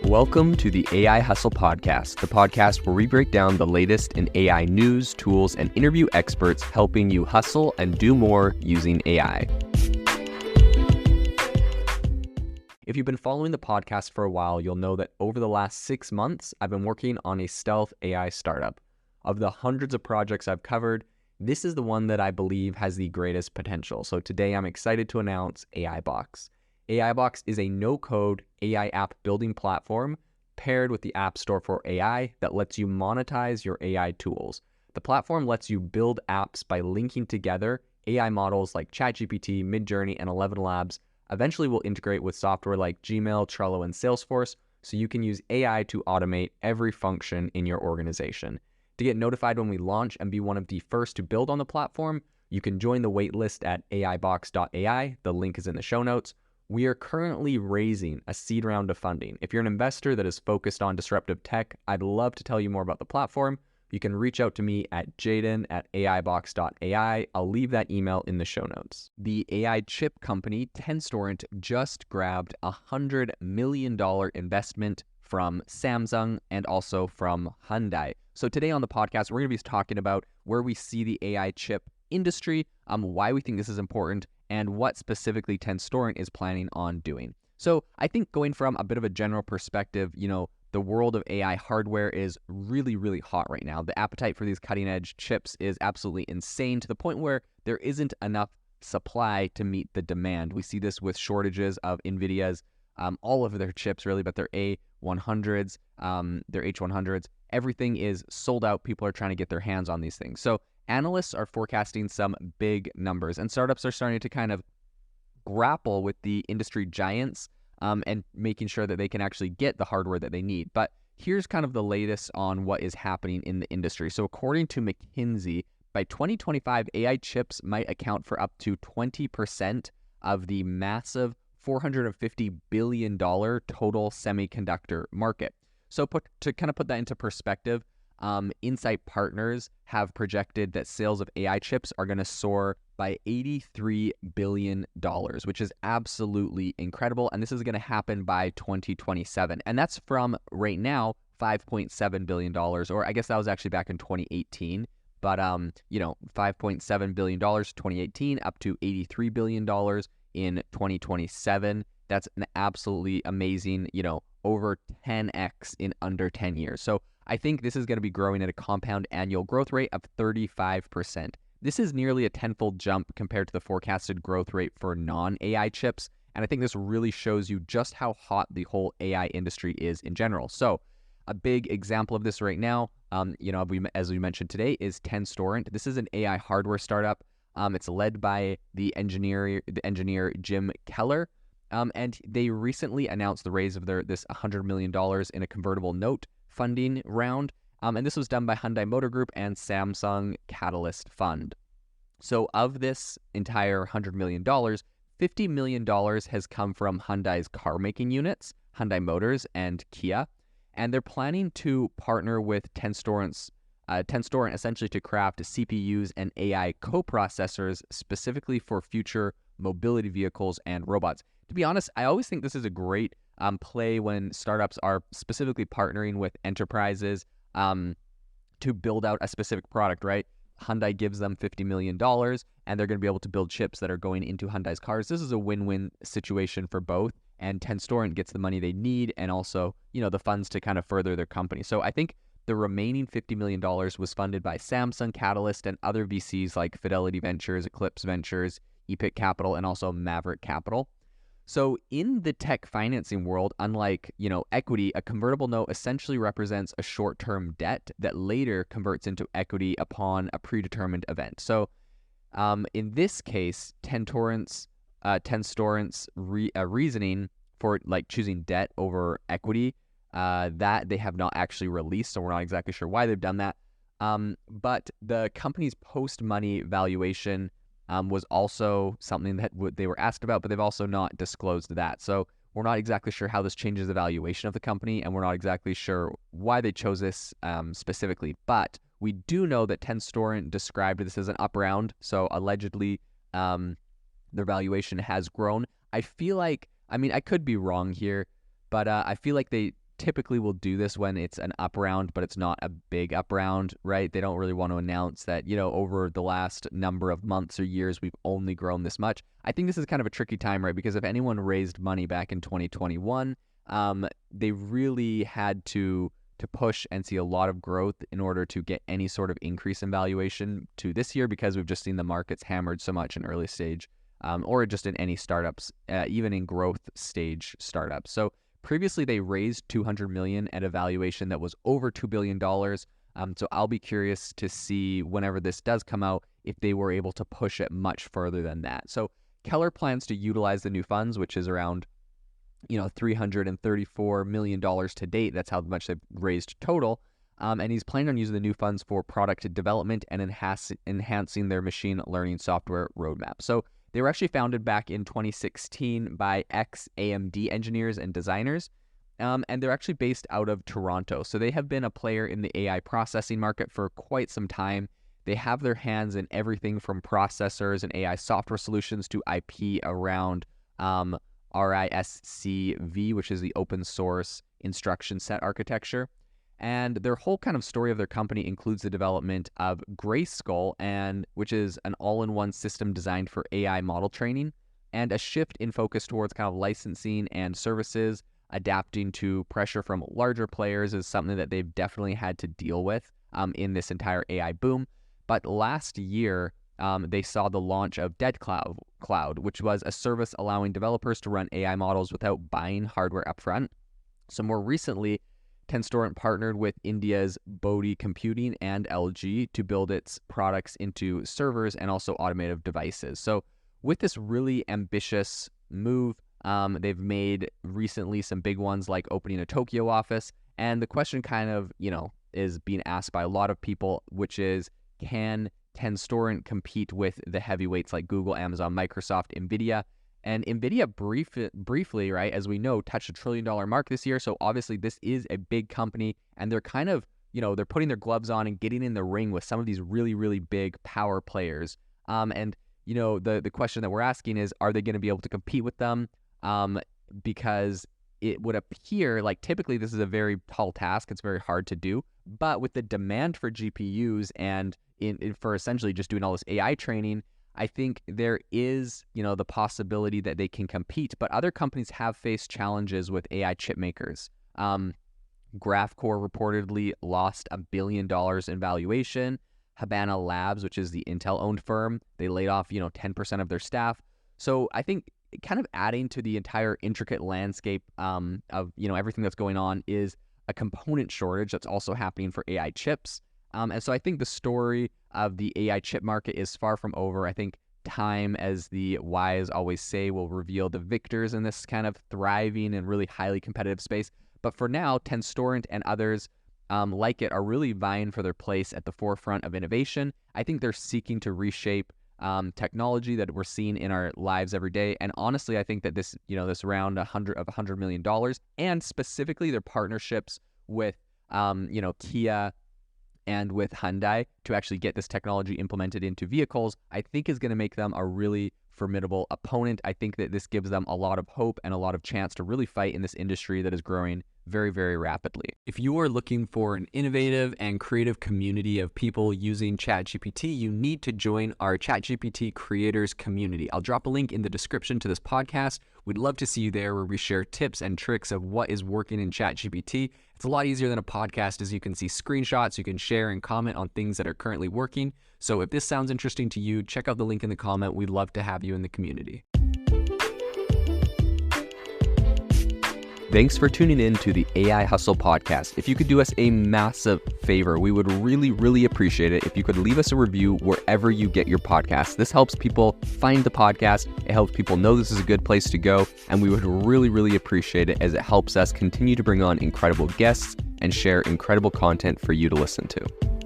Welcome to the AI Hustle Podcast, the podcast where we break down the latest in AI news, tools, and interview experts helping you hustle and do more using AI. If you've been following the podcast for a while, you'll know that over the last 6 months, I've been working on a stealth AI startup. Of the hundreds of projects I've covered, this is the one that I believe has the greatest potential. So today I'm excited to announce AIBox. AIBox is a no-code AI app building platform paired with the App Store for AI that lets you monetize your AI tools. The platform lets you build apps by linking together AI models like ChatGPT, Midjourney, and 11 Labs. Eventually, we'll integrate with software like Gmail, Trello, and Salesforce, so you can use AI to automate every function in your organization. To get notified when we launch and be one of the first to build on the platform, you can join the waitlist at aibox.ai. The link is in the show notes. We are currently raising a seed round of funding. If you're an investor that is focused on disruptive tech, I'd love to tell you more about the platform. You can reach out to me at jaden@aibox.ai. I'll leave that email in the show notes. The AI chip company Tenstorrent just grabbed a $100 million investment from Samsung and also from Hyundai. So today on the podcast, we're going to be talking about where we see the AI chip industry, why we think this is important, and what specifically Tenstorrent is planning on doing. So I think going from a bit of a general perspective, the world of AI hardware is really, really hot right now. The appetite for these cutting edge chips is absolutely insane to the point where there isn't enough supply to meet the demand. We see this with shortages of NVIDIA's, all of their chips really, but their A100s, their H100s, everything is sold out. People are trying to get their hands on these things. So analysts are forecasting some big numbers, and startups are starting to kind of grapple with the industry giants and making sure that they can actually get the hardware that they need. But here's kind of the latest on what is happening in the industry. So according to McKinsey, by 2025, AI chips might account for up to 20% of the massive $450 billion total semiconductor market. So to kind of put that into perspective, Insight Partners have projected that sales of AI chips are going to soar by $83 billion, which is absolutely incredible. And this is going to happen by 2027. And that's from right now, $5.7 billion, or I guess that was actually back in 2018. But, $5.7 billion 2018 up to $83 billion in 2027. That's an absolutely amazing, over 10x in under 10 years. So I think this is going to be growing at a compound annual growth rate of 35%. This is nearly a tenfold jump compared to the forecasted growth rate for non-AI chips. And I think this really shows you just how hot the whole AI industry is in general. So a big example of this right now, as we mentioned today, is Tenstorrent. This is an AI hardware startup. It's led by the engineer Jim Keller. And they recently announced the raise of this $100 million in a convertible note funding round. And this was done by Hyundai Motor Group and Samsung Catalyst Fund. So of this entire $100 million, $50 million has come from Hyundai's car making units, Hyundai Motors and Kia. And they're planning to partner with Tenstorrent essentially to craft CPUs and AI coprocessors specifically for future mobility vehicles and robots. To be honest, I always think this is a great play when startups are specifically partnering with enterprises to build out a specific product, right? Hyundai gives them $50 million and they're going to be able to build chips that are going into Hyundai's cars. This is a win-win situation for both, and Tenstorrent gets the money they need and also, the funds to kind of further their company. So I think the remaining $50 million was funded by Samsung, Catalyst, and other VCs like Fidelity Ventures, Eclipse Ventures, Epic Capital, and also Maverick Capital. So in the tech financing world, unlike, equity, a convertible note essentially represents a short-term debt that later converts into equity upon a predetermined event. So in this case, Tenstorrent's reasoning for choosing debt over equity, that they have not actually released, so we're not exactly sure why they've done that. But the company's post-money valuation was also something that they were asked about, but they've also not disclosed that. So we're not exactly sure how this changes the valuation of the company, and we're not exactly sure why they chose this specifically. But we do know that Tenstorrent described this as an up round, so allegedly their valuation has grown. I feel like, I could be wrong here, but I feel like they typically will do this when it's an up round, but it's not a big up round, right? They don't really want to announce that, over the last number of months or years, we've only grown this much. I think this is kind of a tricky time, right? Because if anyone raised money back in 2021, they really had to push and see a lot of growth in order to get any sort of increase in valuation to this year, because we've just seen the markets hammered so much in early stage, or just in any startups, even in growth stage startups. So previously they raised $200 million at a valuation that was over $2 billion. So I'll be curious to see whenever this does come out, if they were able to push it much further than that. So Keller plans to utilize the new funds, which is around $334 million to date. That's how much they've raised total. And he's planning on using the new funds for product development and enhancing their machine learning software roadmap. So they were actually founded back in 2016 by ex-AMD engineers and designers. And they're actually based out of Toronto. So they have been a player in the AI processing market for quite some time. They have their hands in everything from processors and AI software solutions to IP around RISC-V, which is the open source instruction set architecture. And their whole kind of story of their company includes the development of Grayskull, which is an all-in-one system designed for AI model training, and a shift in focus towards kind of licensing and services. Adapting to pressure from larger players is something that they've definitely had to deal with in this entire AI boom. But last year, they saw the launch of Dead Cloud, which was a service allowing developers to run AI models without buying hardware upfront. So more recently, Tenstorrent partnered with India's Bodhi Computing and LG to build its products into servers and also automotive devices. So with this really ambitious move, they've made recently some big ones like opening a Tokyo office. And the question kind of, is being asked by a lot of people, which is, can Tenstorrent compete with the heavyweights like Google, Amazon, Microsoft, NVIDIA? And NVIDIA briefly, right, as we know, touched $1 trillion mark this year. So obviously this is a big company, and they're kind of, they're putting their gloves on and getting in the ring with some of these really, really big power players. The question that we're asking is, are they going to be able to compete with them? Because it would appear like typically this is a very tall task. It's very hard to do. But with the demand for GPUs and for essentially just doing all this AI training, I think there is, the possibility that they can compete. But other companies have faced challenges with AI chip makers. Graphcore reportedly lost $1 billion in valuation. Habana Labs, which is the Intel-owned firm, they laid off, 10% of their staff. So I think kind of adding to the entire intricate landscape of, everything that's going on is a component shortage that's also happening for AI chips. And so I think the story of the AI chip market is far from over. I think time, as the wise always say, will reveal the victors in this kind of thriving and really highly competitive space. But for now, Tenstorrent and others like it are really vying for their place at the forefront of innovation. I think they're seeking to reshape technology that we're seeing in our lives every day. And honestly, I think that this round of $100 million, and specifically their partnerships with, Kia and with Hyundai to actually get this technology implemented into vehicles, I think is going to make them a really formidable opponent. I think that this gives them a lot of hope and a lot of chance to really fight in this industry that is growing very, very rapidly. If you are looking for an innovative and creative community of people using ChatGPT, you need to join our ChatGPT creators community. I'll drop a link in the description to this podcast. We'd love to see you there, where we share tips and tricks of what is working in ChatGPT. It's a lot easier than a podcast, as you can see screenshots, you can share and comment on things that are currently working. So if this sounds interesting to you, check out the link in the comment. We'd love to have you in the community. Thanks for tuning in to the AI Hustle podcast. If you could do us a massive favor, we would really, really appreciate it if you could leave us a review wherever you get your podcasts. This helps people find the podcast. It helps people know this is a good place to go. And we would really, really appreciate it, as it helps us continue to bring on incredible guests and share incredible content for you to listen to.